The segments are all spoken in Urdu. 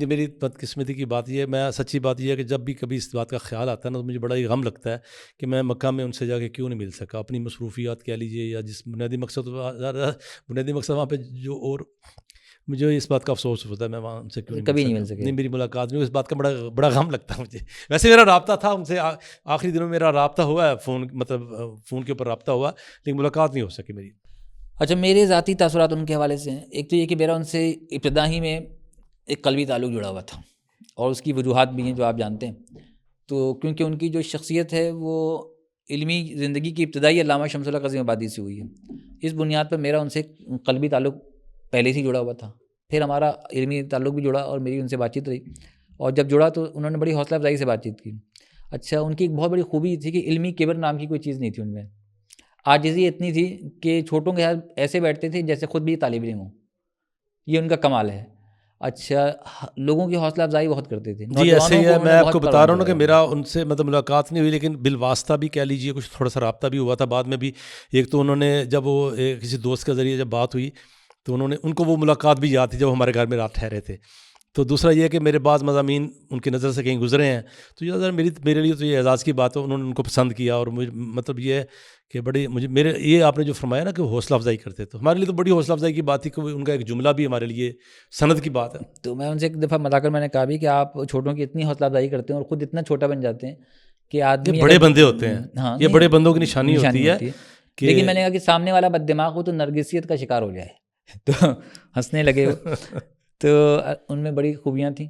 نہیں، میری بدقسمتی کی بات یہ ہے، میں سچی بات یہ ہے کہ جب بھی کبھی اس بات کا خیال آتا ہے نا تو مجھے بڑا ہی غم لگتا ہے کہ میں مکہ میں ان سے جا کے کیوں نہیں مل سکا. اپنی مصروفیات کہہ لیجیے یا جس بنیادی مقصد وہاں پہ جو، اور مجھے اس بات کا افسوس ہوتا ہے میں وہاں ان سے کیوں کبھی نہیں نہیں مل مل سکا. سکے. نہیں، میری ملاقات نہیں، اس بات کا بڑا غم لگتا ہے مجھے. ویسے میرا رابطہ تھا ان سے، آخری دنوں میں میرا رابطہ ہوا ہے، فون کے اوپر رابطہ ہوا، لیکن ملاقات نہیں ہو سکی میری. اچھا، میرے ذاتی تاثرات ان کے حوالے سے ہیں. ایک تو یہ کہ میرا ان سے ابتدا ہی میں ایک قلبی تعلق جڑا ہوا تھا، اور اس کی وجوہات بھی ہیں جو آپ جانتے ہیں. تو کیونکہ ان کی جو شخصیت ہے وہ علمی زندگی کی ابتدائی علامہ شمس اللہ قاسم آبادی سے ہوئی ہے. اس بنیاد پر میرا ان سے قلبی تعلق پہلے سے جڑا ہوا تھا. پھر ہمارا علمی تعلق بھی جڑا اور میری ان سے بات چیت رہی، اور جب جڑا تو انہوں نے بڑی حوصلہ افزائی سے بات چیت کی. اچھا، ان کی ایک بہت بڑی خوبی تھی کہ علمی کبر نام کی کوئی چیز نہیں تھی ان میں. عاجزی اتنی تھی کہ چھوٹوں کے ساتھ ایسے بیٹھتے تھے جیسے خود بھی طالب علم ہوں. یہ ان کا کمال ہے. اچھا، لوگوں کی حوصلہ افزائی بہت کرتے تھے. جی ایسے ہی ہے، میں آپ کو بتا رہا ہوں نا کہ میرا ان سے ملاقات نہیں ہوئی، لیکن بالواسطہ بھی کہہ لیجیے کچھ تھوڑا سا رابطہ بھی ہوا تھا بعد میں بھی. ایک تو انہوں نے جب وہ کسی دوست کے ذریعے جب بات ہوئی تو ان کو وہ ملاقات بھی یاد تھی جب ہمارے گھر میں رات ٹھہرے تھے. تو دوسرا یہ کہ میرے بعض مضامین ان کی نظر سے کہیں گزرے ہیں، تو یہ میرے لیے تو یہ اعزاز کی بات ہے. انہوں نے ان کو پسند کیا، اور مطلب یہ ہے کہ یہ آپ نے جو فرمایا نا کہ وہ حوصلہ افزائی کرتے، تو ہمارے لیے تو بڑی حوصلہ افزائی کی بات تھی کہ ان کا ایک جملہ بھی ہمارے لیے سند کی بات ہے. تو میں ان سے ایک دفعہ مذاکر میں نے کہا بھی کہ آپ چھوٹوں کی اتنی حوصلہ افزائی کرتے ہیں اور خود اتنا چھوٹا بن جاتے ہیں کہ آدمی بڑے بندے ہوتے ہیں. ہاں، یہ بڑے بندوں کی نشانی ہوتی ہے. لیکن میں نے کہا کہ سامنے والا بد دماغ ہو تو نرگسیت کا شکار ہو جائے. تو ہنسنے لگے وہ. تو ان میں بڑی خوبیاں تھیں،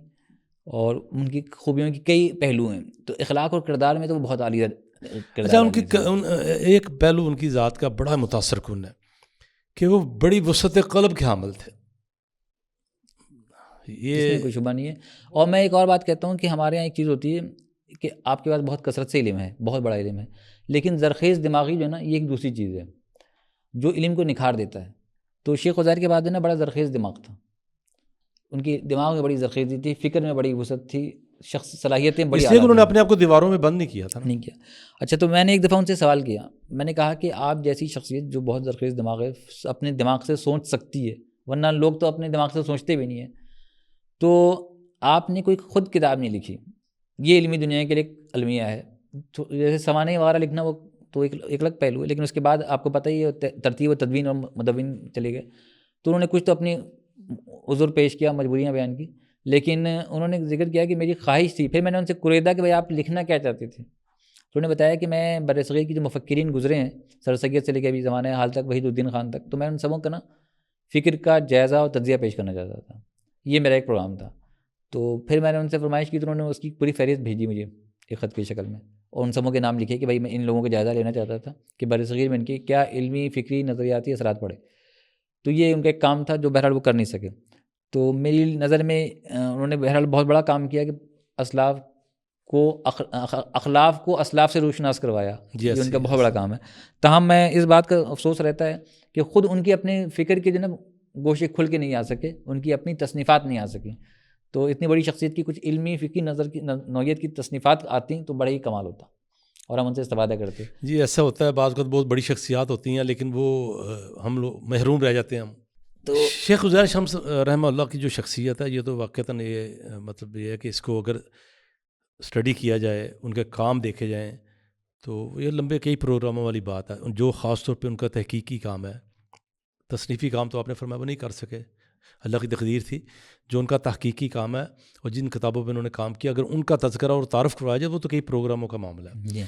اور ان کی خوبیوں کی کئی پہلو ہیں. تو اخلاق اور کردار میں تو وہ بہت عالیہ کردار. اچھا، ان کی ایک پہلو ان کی ذات کا بڑا متاثر کن ہے کہ وہ بڑی وسعت قلب کے حامل تھے. یہ کوئی شبہ نہیں ہے. اور میں ایک اور بات کہتا ہوں کہ ہمارے یہاں ایک چیز ہوتی ہے کہ آپ کے پاس بہت کثرت سے علم ہے، بہت بڑا علم ہے، لیکن زرخیز دماغی جو ہے نا، یہ ایک دوسری چیز ہے جو علم کو نکھار دیتا ہے. تو شیخ عزیر کے بعد جو ہے نا بڑا زرخیز دماغ تھا. ان کی دماغ میں بڑی زرخیزی تھی، فکر میں بڑی وسعت تھی، شخص صلاحیتیں بڑی اس لیے انہوں نے اپنے آپ کو دیواروں میں بند نہیں کیا تھا. نہیں کیا. اچھا، تو میں نے ایک دفعہ ان سے سوال کیا. میں نے کہا کہ آپ جیسی شخصیت جو بہت زرخیز دماغ ہے، اپنے دماغ سے سوچ سکتی ہے، ورنہ لوگ تو اپنے دماغ سے سوچتے بھی نہیں ہیں، تو آپ نے کوئی خود کتاب نہیں لکھی. یہ علمی دنیا کے لیے ایک المیہ ہے. تو جیسے سوانح وغیرہ لکھنا وہ تو ایک الگ پہلو ہے، لیکن اس کے بعد آپ کو پتہ ہی ہے ترتیب و تدوین اور مدون چلے گئے. تو انہوں نے کچھ تو اپنی عذر پیش کیا، مجبوریاں بیان کی، لیکن انہوں نے ذکر کیا کہ میری خواہش تھی. پھر میں نے ان سے قریدا کہ بھائی آپ لکھنا کیا چاہتے تھے؟ تو انہوں نے بتایا کہ میں برصغیر کی جو مفکرین گزرے ہیں، سر سید سے لے کے ابھی زمانہ حال تک، وحید الدین خان تک، تو میں ان سبوں کا نا فکر کا جائزہ اور تجزیہ پیش کرنا چاہتا تھا. یہ میرا ایک پروگرام تھا. تو پھر میں نے ان سے فرمائش کی تو انہوں نے اس کی پوری فہرست بھیجی مجھے ایک خط کی شکل میں، اور ان سبوں کے نام لکھے کہ بھائی میں ان لوگوں کا جائزہ لینا چاہتا تھا کہ برصغیر میں ان کی کیا علمی، فکری، نظریاتی اثرات پڑے. تو یہ ان کا ایک کام تھا جو بہرحال وہ کر نہیں سکے. تو میری نظر میں انہوں نے بہرحال بہت بڑا کام کیا کہ اخلاف کو اسلاف سے روشناس کروایا. یہ ان کا بہت بڑا کام ہے. تاہم میں اس بات کا افسوس رہتا ہے کہ خود ان کی اپنے فکر کے جو نا گوشے کھل کے نہیں آ سکے، ان کی اپنی تصنیفات نہیں آ سکیں. تو اتنی بڑی شخصیت کی کچھ علمی، فکری نظر کی نوعیت کی تصنیفات آتی تو بڑا ہی کمال ہوتا، اور ہم ان سے استفادہ کرتے. جی ایسا ہوتا ہے، بعض اوقات بہت بڑی شخصیات ہوتی ہیں لیکن وہ ہم لوگ محروم رہ جاتے ہیں. ہم تو شیخ عزیر شمس رحمہ اللہ کی جو شخصیت ہے، یہ تو واقعتاً یہ مطلب یہ ہے کہ اس کو اگر اسٹڈی کیا جائے، ان کے کام دیکھے جائیں، تو یہ لمبے کئی پروگراموں والی بات ہے. جو خاص طور پہ ان کا تحقیقی کام ہے، تصنیفی کام تو آپ نے فرمایا وہ نہیں کر سکے، اللہ کی تقدیر تھی. جو ان کا تحقیقی کام ہے اور جن کتابوں پہ انہوں نے کام کیا، اگر ان کا تذکرہ اور تعارف کروایا جائے وہ تو کئی پروگراموں کا معاملہ ہے.